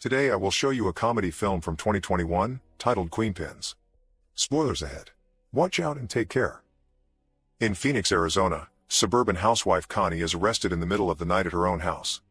Today I will show you a comedy film from 2021, titled Queenpins. Spoilers ahead. Watch out and take care. In Phoenix, Arizona, suburban housewife Connie is arrested in the middle of the night at her own house.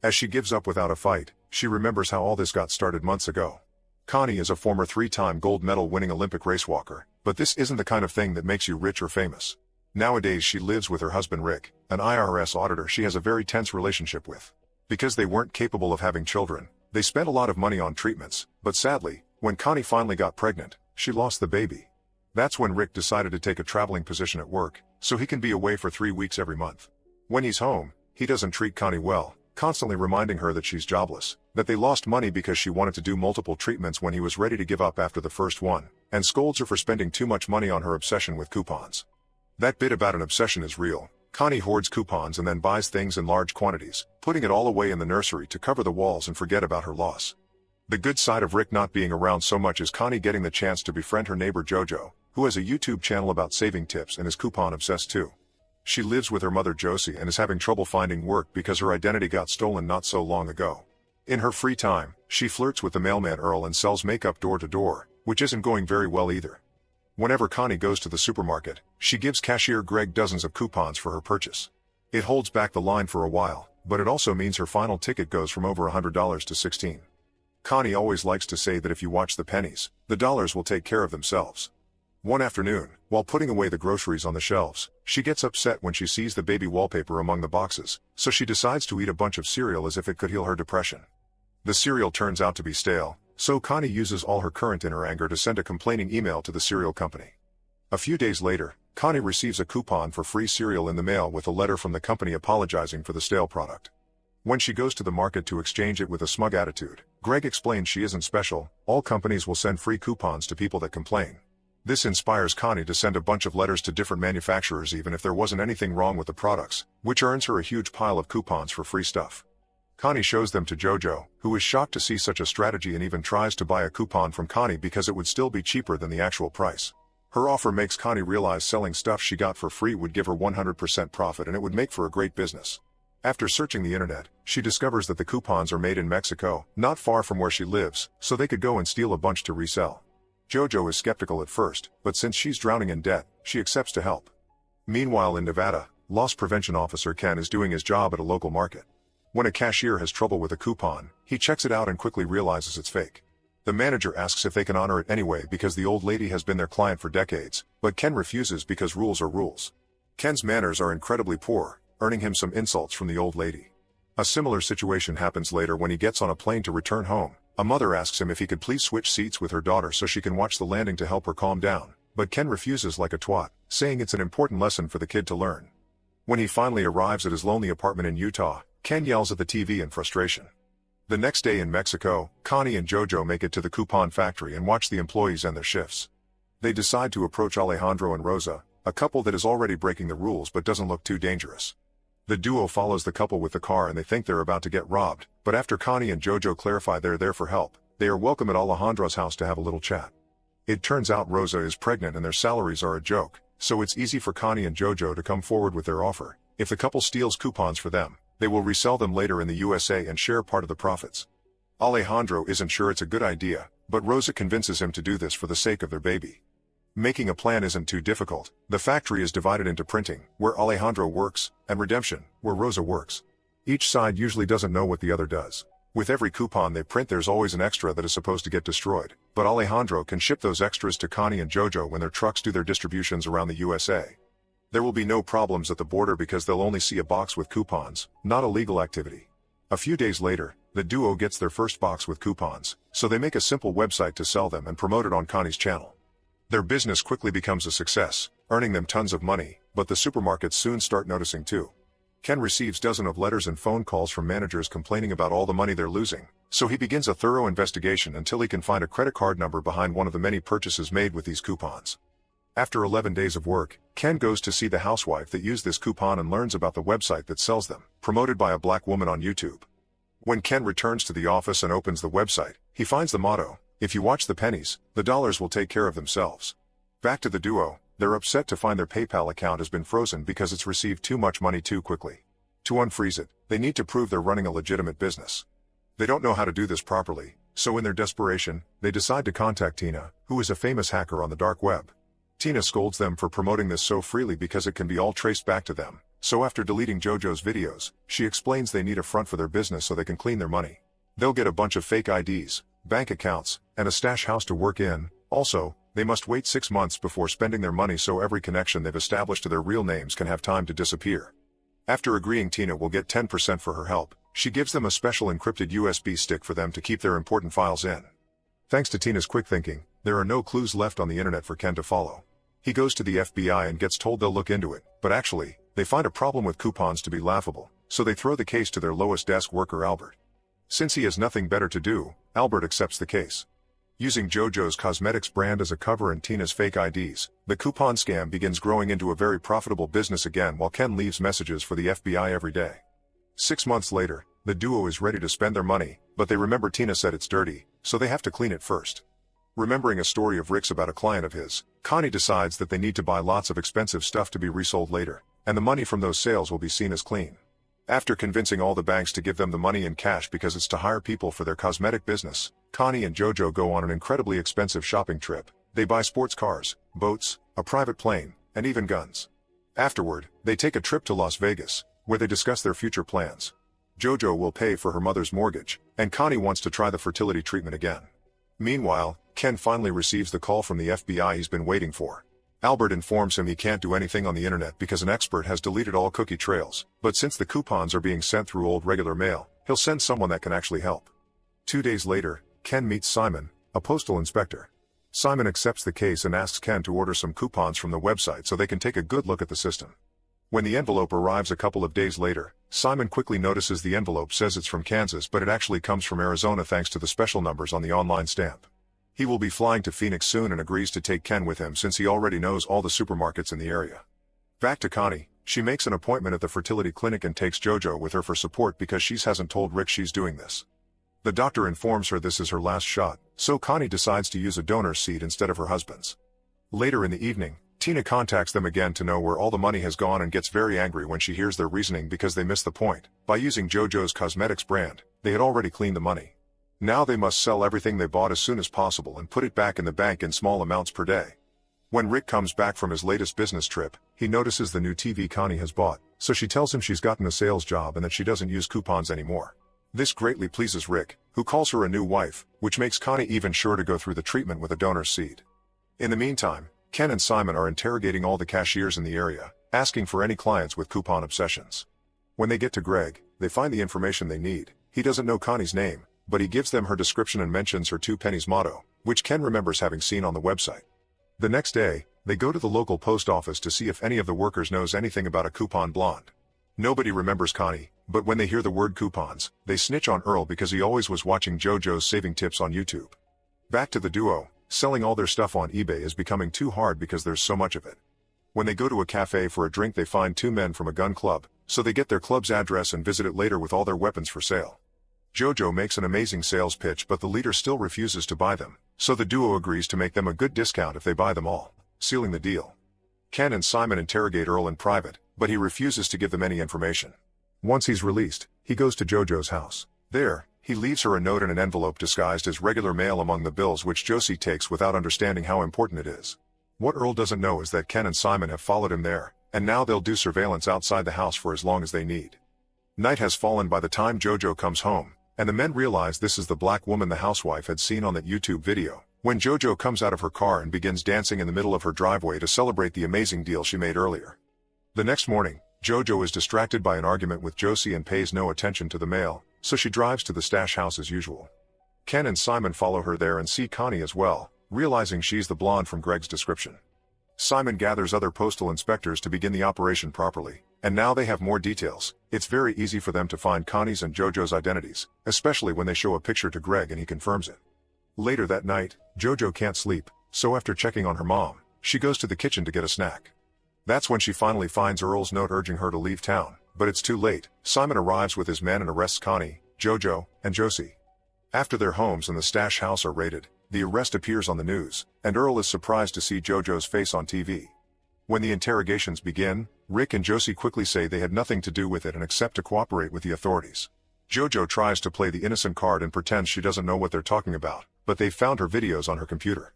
As she gives up without a fight, she remembers how all this got started months ago. Connie is a former 3-time gold medal winning Olympic racewalker, but this isn't the kind of thing that makes you rich or famous. Nowadays she lives with her husband Rick, an IRS auditor she has a very tense relationship with. Because they weren't capable of having children, they spent a lot of money on treatments, but sadly, when Connie finally got pregnant, she lost the baby. That's when Rick decided to take a traveling position at work, so he can be away for 3 weeks every month. When he's home, he doesn't treat Connie well, constantly reminding her that she's jobless, that they lost money because she wanted to do multiple treatments when he was ready to give up after the first one, and scolds her for spending too much money on her obsession with coupons. That bit about an obsession is real. Connie hoards coupons and then buys things in large quantities, putting it all away in the nursery to cover the walls and forget about her loss. The good side of Rick not being around so much is Connie getting the chance to befriend her neighbor Jojo, who has a YouTube channel about saving tips and is coupon obsessed too. She lives with her mother Josie and is having trouble finding work because her identity got stolen not so long ago. In her free time, she flirts with the mailman Earl and sells makeup door to door, which isn't going very well either. Whenever Connie goes to the supermarket, she gives cashier Greg dozens of coupons for her purchase. It holds back the line for a while, but it also means her final ticket goes from over $100 to $16. Connie always likes to say that if you watch the pennies, the dollars will take care of themselves. One afternoon, while putting away the groceries on the shelves, she gets upset when she sees the baby wallpaper among the boxes, so she decides to eat a bunch of cereal as if it could heal her depression. The cereal turns out to be stale, so Connie uses all her current inner anger to send a complaining email to the cereal company. A few days later, Connie receives a coupon for free cereal in the mail with a letter from the company apologizing for the stale product. When she goes to the market to exchange it with a smug attitude, Greg explains she isn't special, all companies will send free coupons to people that complain. This inspires Connie to send a bunch of letters to different manufacturers even if there wasn't anything wrong with the products, which earns her a huge pile of coupons for free stuff. Connie shows them to Jojo, who is shocked to see such a strategy and even tries to buy a coupon from Connie because it would still be cheaper than the actual price. Her offer makes Connie realize selling stuff she got for free would give her 100% profit and it would make for a great business. After searching the internet, she discovers that the coupons are made in Mexico, not far from where she lives, so they could go and steal a bunch to resell. Jojo is skeptical at first, but since she's drowning in debt, she accepts to help. Meanwhile in Nevada, loss prevention officer Ken is doing his job at a local market. When a cashier has trouble with a coupon, he checks it out and quickly realizes it's fake. The manager asks if they can honor it anyway because the old lady has been their client for decades, but Ken refuses because rules are rules. Ken's manners are incredibly poor, earning him some insults from the old lady. A similar situation happens later when he gets on a plane to return home. A mother asks him if he could please switch seats with her daughter so she can watch the landing to help her calm down, but Ken refuses like a twat, saying it's an important lesson for the kid to learn. When he finally arrives at his lonely apartment in Utah, Ken yells at the TV in frustration. The next day in Mexico, Connie and Jojo make it to the coupon factory and watch the employees end their shifts. They decide to approach Alejandro and Rosa, a couple that is already breaking the rules but doesn't look too dangerous. The duo follows the couple with the car and they think they're about to get robbed, but after Connie and Jojo clarify they're there for help, they are welcome at Alejandro's house to have a little chat. It turns out Rosa is pregnant and their salaries are a joke, so it's easy for Connie and Jojo to come forward with their offer. If the couple steals coupons for them, they will resell them later in the USA and share part of the profits. Alejandro isn't sure it's a good idea, but Rosa convinces him to do this for the sake of their baby. Making a plan isn't too difficult. The factory is divided into printing, where Alejandro works, and redemption, where Rosa works. Each side usually doesn't know what the other does. With every coupon they print there's always an extra that is supposed to get destroyed, but Alejandro can ship those extras to Connie and Jojo when their trucks do their distributions around the USA. There will be no problems at the border because they'll only see a box with coupons, not a legal activity. A few days later, the duo gets their first box with coupons, so they make a simple website to sell them and promote it on Connie's channel. Their business quickly becomes a success, earning them tons of money, but the supermarkets soon start noticing too. Ken receives dozens of letters and phone calls from managers complaining about all the money they're losing, so he begins a thorough investigation until he can find a credit card number behind one of the many purchases made with these coupons. After 11 days of work, Ken goes to see the housewife that used this coupon and learns about the website that sells them, promoted by a black woman on YouTube. When Ken returns to the office and opens the website, he finds the motto, "If you watch the pennies, the dollars will take care of themselves." Back to the duo, they're upset to find their PayPal account has been frozen because it's received too much money too quickly. To unfreeze it, they need to prove they're running a legitimate business. They don't know how to do this properly, so in their desperation, they decide to contact Tina, who is a famous hacker on the dark web. Tina scolds them for promoting this so freely because it can be all traced back to them, so after deleting JoJo's videos, she explains they need a front for their business so they can clean their money. They'll get a bunch of fake IDs, bank accounts, and a stash house to work in. Also, they must wait 6 months before spending their money so every connection they've established to their real names can have time to disappear. After agreeing Tina will get 10% for her help, she gives them a special encrypted USB stick for them to keep their important files in. Thanks to Tina's quick thinking, there are no clues left on the internet for Ken to follow. He goes to the FBI and gets told they'll look into it, but actually, they find a problem with coupons to be laughable, so they throw the case to their lowest desk worker Albert. Since he has nothing better to do, Albert accepts the case. Using JoJo's cosmetics brand as a cover and Tina's fake IDs, the coupon scam begins growing into a very profitable business again while Ken leaves messages for the FBI every day. 6 months later, the duo is ready to spend their money, but they remember Tina said it's dirty, so they have to clean it first. Remembering a story of Rick's about a client of his, Connie decides that they need to buy lots of expensive stuff to be resold later, and the money from those sales will be seen as clean. After convincing all the banks to give them the money in cash because it's to hire people for their cosmetic business, Connie and JoJo go on an incredibly expensive shopping trip. They buy sports cars, boats, a private plane, and even guns. Afterward, they take a trip to Las Vegas, where they discuss their future plans. JoJo will pay for her mother's mortgage, and Connie wants to try the fertility treatment again. Meanwhile, Ken finally receives the call from the FBI he's been waiting for. Albert informs him he can't do anything on the internet because an expert has deleted all cookie trails, but since the coupons are being sent through old regular mail, he'll send someone that can actually help. 2 days later, Ken meets Simon, a postal inspector. Simon accepts the case and asks Ken to order some coupons from the website so they can take a good look at the system. When the envelope arrives a couple of days later, Simon quickly notices the envelope says it's from Kansas but it actually comes from Arizona thanks to the special numbers on the online stamp. He will be flying to Phoenix soon and agrees to take Ken with him since he already knows all the supermarkets in the area. Back to Connie, she makes an appointment at the fertility clinic and takes JoJo with her for support because she hasn't told Rick she's doing this. The doctor informs her this is her last shot, so Connie decides to use a donor's seed instead of her husband's. Later in the evening, Tina contacts them again to know where all the money has gone and gets very angry when she hears their reasoning because they missed the point. By using JoJo's cosmetics brand, they had already cleaned the money. Now they must sell everything they bought as soon as possible and put it back in the bank in small amounts per day. When Rick comes back from his latest business trip, he notices the new TV Connie has bought, so she tells him she's gotten a sales job and that she doesn't use coupons anymore. This greatly pleases Rick, who calls her a new wife, which makes Connie even sure to go through the treatment with a donor's seed. In the meantime, Ken and Simon are interrogating all the cashiers in the area, asking for any clients with coupon obsessions. When they get to Greg, they find the information they need. He doesn't know Connie's name, but he gives them her description and mentions her 2 pennies motto, which Ken remembers having seen on the website. The next day, they go to the local post office to see if any of the workers knows anything about a coupon blonde. Nobody remembers Connie, but when they hear the word coupons, they snitch on Earl because he always was watching JoJo's saving tips on YouTube. Back to the duo, selling all their stuff on eBay is becoming too hard because there's so much of it. When they go to a cafe for a drink they find 2 men from a gun club, so they get their club's address and visit it later with all their weapons for sale. JoJo makes an amazing sales pitch but the leader still refuses to buy them, so the duo agrees to make them a good discount if they buy them all, sealing the deal. Ken and Simon interrogate Earl in private, but he refuses to give them any information. Once he's released, he goes to JoJo's house. There, he leaves her a note in an envelope disguised as regular mail among the bills which Josie takes without understanding how important it is. What Earl doesn't know is that Ken and Simon have followed him there, and now they'll do surveillance outside the house for as long as they need. Night has fallen by the time JoJo comes home, and the men realize this is the black woman the housewife had seen on that YouTube video, when JoJo comes out of her car and begins dancing in the middle of her driveway to celebrate the amazing deal she made earlier. The next morning, JoJo is distracted by an argument with Josie and pays no attention to the mail, so she drives to the stash house as usual. Ken and Simon follow her there and see Connie as well, realizing she's the blonde from Greg's description. Simon gathers other postal inspectors to begin the operation properly, and now they have more details. It's very easy for them to find Connie's and JoJo's identities, especially when they show a picture to Greg and he confirms it. Later that night, JoJo can't sleep, so after checking on her mom, she goes to the kitchen to get a snack. That's when she finally finds Earl's note urging her to leave town, but it's too late. Simon arrives with his men and arrests Connie, JoJo, and Josie. After their homes and the stash house are raided, the arrest appears on the news, and Earl is surprised to see JoJo's face on TV. When the interrogations begin, Rick and Josie quickly say they had nothing to do with it and accept to cooperate with the authorities. Jojo tries to play the innocent card and pretends she doesn't know what they're talking about, but they've found her videos on her computer.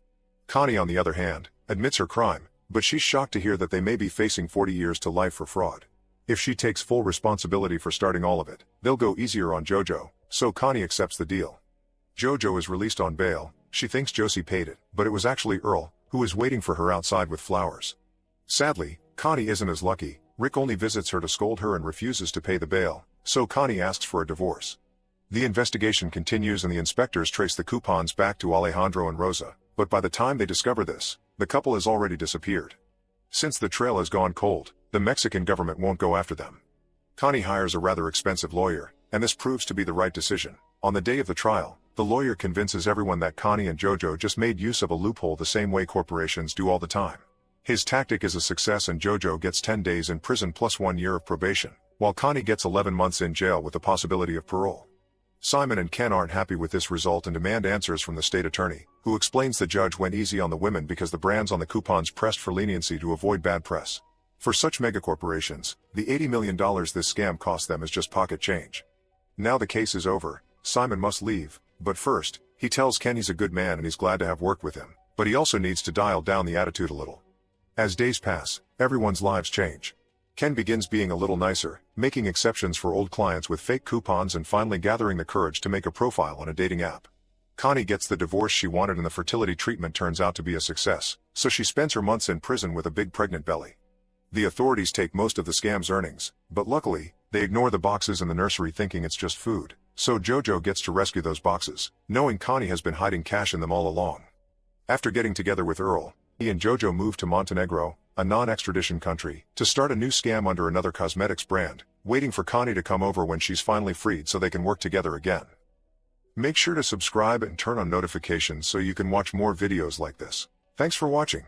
Connie, on the other hand, admits her crime, but she's shocked to hear that they may be facing 40 years to life for fraud. If she takes full responsibility for starting all of it, they'll go easier on Jojo, so Connie accepts the deal. Jojo is released on bail. She thinks Josie paid it, but it was actually Earl, who is waiting for her outside with flowers. Sadly, Connie isn't as lucky. Rick only visits her to scold her and refuses to pay the bail, so Connie asks for a divorce. The investigation continues and the inspectors trace the coupons back to Alejandro and Rosa, but by the time they discover this, the couple has already disappeared. Since the trail has gone cold, the Mexican government won't go after them. Connie hires a rather expensive lawyer, and this proves to be the right decision. On the day of the trial, the lawyer convinces everyone that Connie and Jojo just made use of a loophole the same way corporations do all the time. His tactic is a success and Jojo gets 10 days in prison plus 1 year of probation, while Connie gets 11 months in jail with the possibility of parole. Simon and Ken aren't happy with this result and demand answers from the state attorney, who explains the judge went easy on the women because the brands on the coupons pressed for leniency to avoid bad press. For such megacorporations, the $80 million this scam cost them is just pocket change. Now the case is over, Simon must leave, but first, he tells Ken he's a good man and he's glad to have worked with him, but he also needs to dial down the attitude a little. As days pass, everyone's lives change. Ken begins being a little nicer, making exceptions for old clients with fake coupons and finally gathering the courage to make a profile on a dating app. Connie gets the divorce she wanted and the fertility treatment turns out to be a success, so she spends her months in prison with a big pregnant belly. The authorities take most of the scam's earnings, but luckily, they ignore the boxes in the nursery thinking it's just food, so Jojo gets to rescue those boxes, knowing Connie has been hiding cash in them all along. After getting together with Earl, he and Jojo move to Montenegro, a non-extradition country, to start a new scam under another cosmetics brand, waiting for Connie to come over when she's finally freed so they can work together again. Make sure to subscribe and turn on notifications so you can watch more videos like this. Thanks for watching.